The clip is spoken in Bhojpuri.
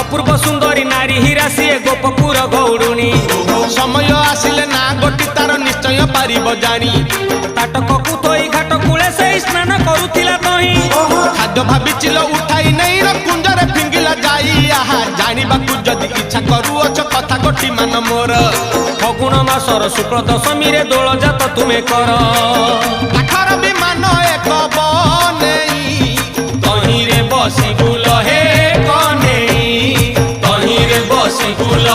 अपूर्व सुंदरी नारी हीरा सीए गोपपुर गौड़ुणी समय आसिले ना गोटी तार निश्चय पारिब जानी ताटक को थोई घाट कूले से स्नान करुथिला तही खाद्य भाविचिल उठाई नहीं र कुंजरे फिंगिला जाई आहा जानिबाकु जदि इच्छा करूअछ कथा गोटी मान मोर फगुण मासर शुक्ल दशमी रे दोल जात तुमे कर आखर विमान एक बनेई तही रे बसी गुल हे कने तही रे बसी गुल